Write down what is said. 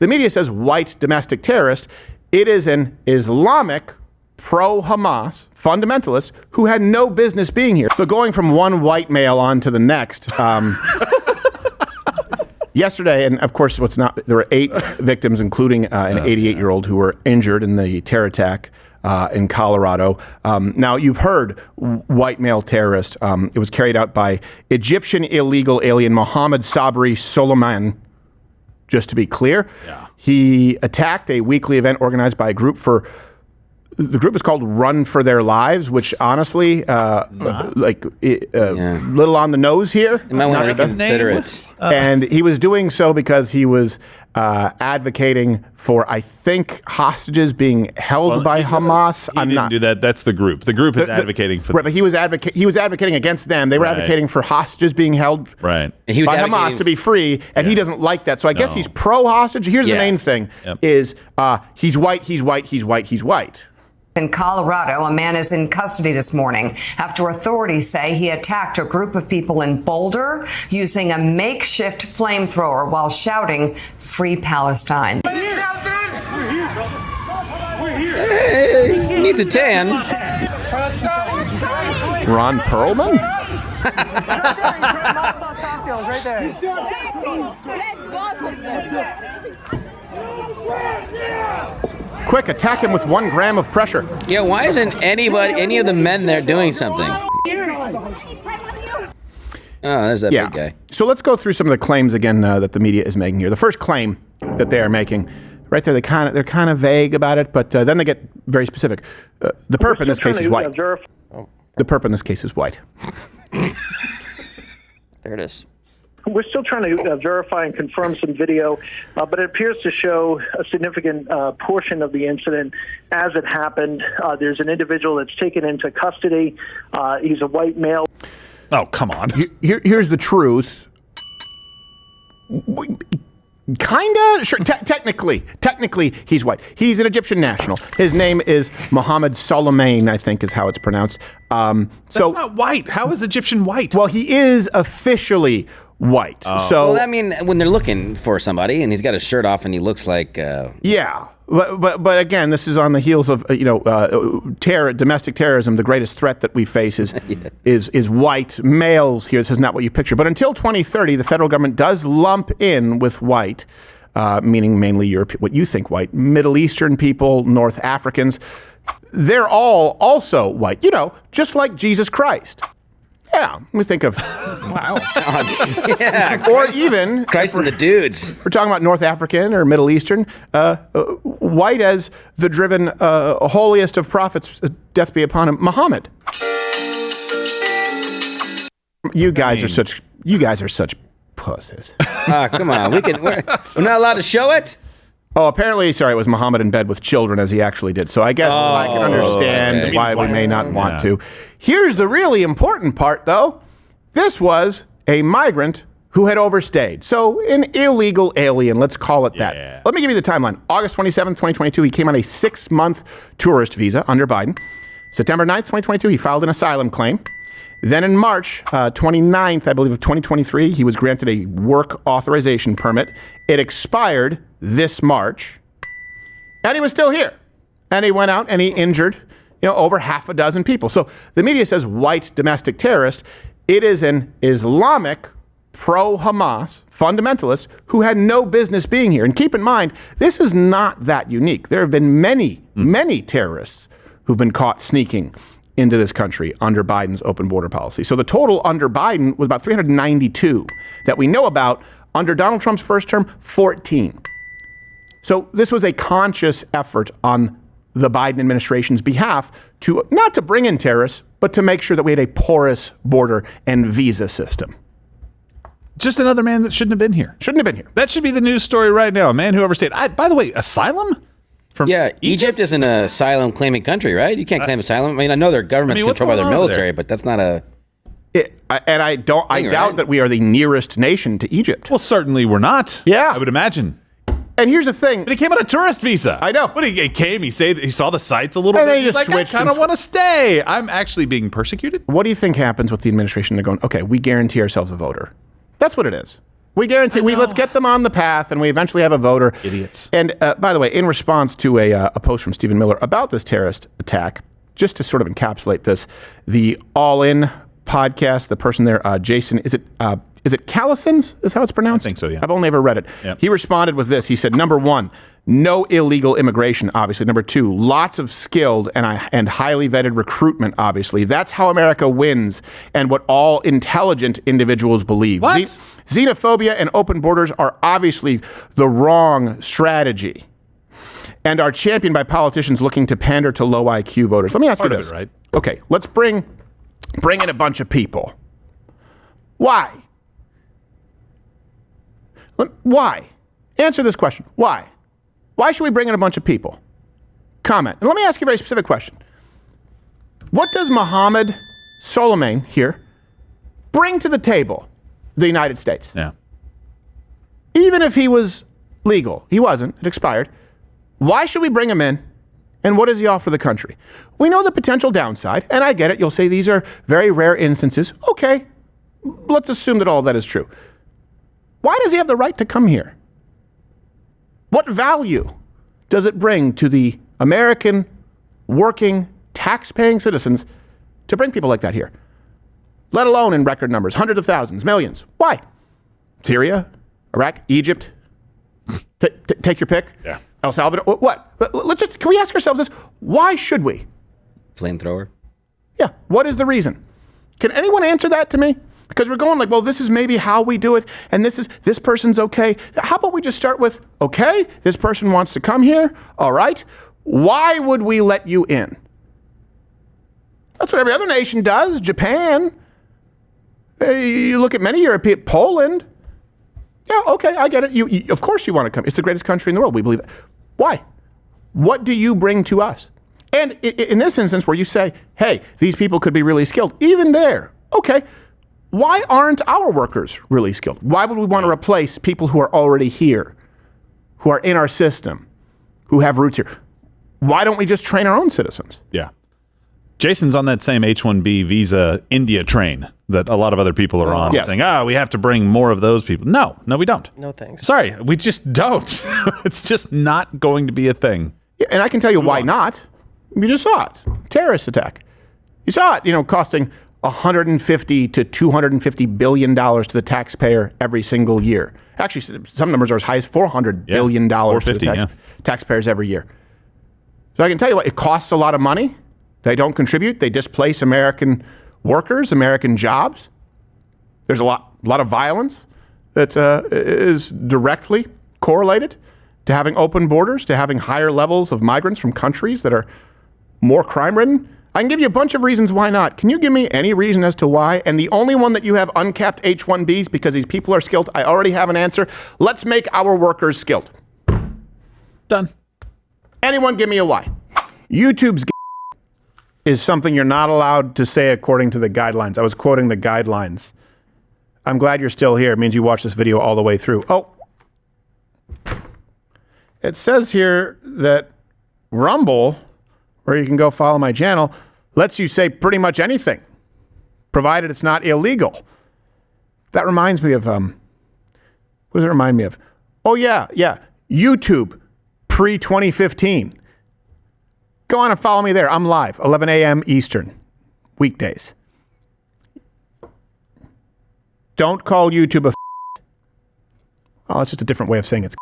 the media says white domestic terrorist. It is an Islamic pro-Hamas fundamentalist who had no business being here. So going from one white male on to the next, yesterday, and of course, there were 8 victims, including an 88-year-old who were injured in the terror attack in Colorado. Now, you've heard white male terrorist. It was carried out by Egyptian illegal alien Mohamed Soliman. Just to be clear, he attacked a weekly event organized by a group the group is called Run for Their Lives, which honestly, little on the nose here. You might want to consider it. And he was doing so because he was advocating for, I think, hostages being held by Hamas. He didn't do that. That's the group. The group is advocating for. Right, but he was advocating against them. They were advocating for hostages being held by Hamas to be free, and he doesn't like that. So I guess he's pro-hostage. Here's the main thing: is he's white, he's white, he's white, he's white. In Colorado, a man is in custody this morning after authorities say he attacked a group of people in Boulder using a makeshift flamethrower while shouting, "Free Palestine." Hey, he needs a tan. Ron Perlman? Quick, attack him with 1 gram of pressure. Yeah, why isn't any of the men there doing something? Oh, there's that big guy. So let's go through some of the claims again that the media is making here. The first claim that they are making, right there, they're kind of vague about it, but then they get very specific. The perp in this case is white. The perp in this case is white. There it is. We're still trying to verify and confirm some video, but it appears to show a significant portion of the incident as it happened. There's an individual that's taken into custody. He's a white male. Oh, come on. Here's the truth. Kinda, sure. Technically, he's white. He's an Egyptian national. His name is Mohamed Soliman, I think is how it's pronounced. That's not white. How is Egyptian white? Well, he is officially white. So, well, I mean, when they're looking for somebody and he's got his shirt off and he looks like, yeah. But again, this is on the heels of domestic terrorism. The greatest threat that we face is white males. Here, this is not what you picture. But until 2030, the federal government does lump in with white, meaning mainly Europe, what you think white, Middle Eastern people, North Africans. They're all also white. Just like Jesus Christ. Yeah, we think of wow, yeah, or even Christ and the dudes. We're talking about North African or Middle Eastern, white as the driven holiest of prophets, death be upon him, Muhammad. You guys are such pussies. Come on, we're not allowed to show it. Oh, apparently, it was Muhammad in bed with children, as he actually did. So I guess I can understand why we may not want to. Here's the really important part, though. This was a migrant who had overstayed. So an illegal alien, let's call it that. Yeah. Let me give you the timeline. August 27th, 2022, he came on a 6-month tourist visa under Biden. September 9th, 2022, he filed an asylum claim. Then in March 29th, I believe, of 2023, he was granted a work authorization permit. It expired this March, and he was still here. And he went out and he injured, over 6 people. So the media says white domestic terrorist. It is an Islamic pro-Hamas fundamentalist who had no business being here. And keep in mind, this is not that unique. There have been many terrorists who've been caught sneaking into this country under Biden's open border policy. So the total under Biden was about 392 that we know about. Under Donald Trump's first term, 14. So this was a conscious effort on the Biden administration's behalf to not to bring in terrorists, but to make sure that we had a porous border and visa system. Just another man that shouldn't have been here. Shouldn't have been here. That should be the news story right now. A man who overstayed. By the way, asylum? From Egypt is an asylum claiming country, right? You can't claim asylum. I mean, I know their government's controlled by their military, but that's not a... I doubt that we are the nearest nation to Egypt. Well, certainly we're not. Yeah. I would imagine. And here's the thing. But he came on a tourist visa. I know. But he came, he saw the sites a little bit. And then he just He's switched. I kind of want to stay. I'm actually being persecuted. What do you think happens with the administration? They're going, okay, we guarantee ourselves a voter. That's what it is. We guarantee. Let's get them on the path, and we eventually have a voter. Idiots. And by the way, in response to a post from Stephen Miller about this terrorist attack, just to sort of encapsulate this, the All In podcast, the person there, Jason, is it Callisons is how it's pronounced? I think so, yeah. I've only ever read it. Yep. He responded with this. He said, number one, no illegal immigration, obviously. Number two, lots of skilled and highly vetted recruitment, obviously. That's how America wins and what all intelligent individuals believe. What? Xenophobia and open borders are obviously the wrong strategy and are championed by politicians looking to pander to low IQ voters. Let me ask you this. Right? Okay, let's bring in a bunch of people. Why? Why? Answer this question. Why? Why should we bring in a bunch of people? Comment. And let me ask you a very specific question. What does Mohamed Soliman here bring to the table, the United States? Yeah. Even if he was legal, he wasn't, it expired. Why should we bring him in? And what does he offer the country? We know the potential downside, and I get it. You'll say these are very rare instances. Okay, let's assume that all of that is true. Why does he have the right to come here? What value does it bring to the American working, tax-paying citizens to bring people like that here? Let alone in record numbers, hundreds of thousands, millions. Why? Syria, Iraq, Egypt, take your pick. Yeah. El Salvador, what? Can we ask ourselves this? Why should we? Flamethrower. Yeah, what is the reason? Can anyone answer that to me? Because we're going like, well, this is maybe how we do it, and this person's okay. How about we just start with, okay, this person wants to come here, all right. Why would we let you in? That's what every other nation does. Japan. You look at many European, Poland. Yeah, okay, I get it. You, of course you want to come. It's the greatest country in the world. We believe it. Why? What do you bring to us? And in this instance where you say, hey, these people could be really skilled, even there, okay, why aren't our workers really skilled? Why would we want to replace people who are already here, who are in our system, who have roots here? Why don't we just train our own citizens? Yeah. Jason's on that same H-1B visa India train that a lot of other people are on, Yes. saying, we have to bring more of those people. No, we don't. No thanks. Sorry, we just don't. It's just not going to be a thing. Yeah, and I can tell you why not. You just saw it. Terrorist attack. You saw it, costing $150 to $250 billion to the taxpayer every single year. Actually, some numbers are as high as $400 billion to the taxpayers every year. So I can tell you what, it costs a lot of money. They don't contribute. They displace American workers, American jobs. There's a lot of violence that is directly correlated to having open borders, to having higher levels of migrants from countries that are more crime-ridden. I can give you a bunch of reasons why not. Can you give me any reason as to why? And the only one that you have uncapped H-1Bs because these people are skilled, I already have an answer. Let's make our workers skilled. Done. Anyone give me a why? YouTube's is something you're not allowed to say according to the guidelines. I was quoting the guidelines. I'm glad you're still here. It means you watched this video all the way through. Oh, it says here that Rumble, where you can go follow my channel, lets you say pretty much anything, provided it's not illegal. That reminds me of, what does it remind me of? Oh, yeah, YouTube, pre-2015. Go on and follow me there. I'm live, 11 a.m. Eastern, weekdays. Don't call YouTube a. Oh, it's just a different way of saying it's.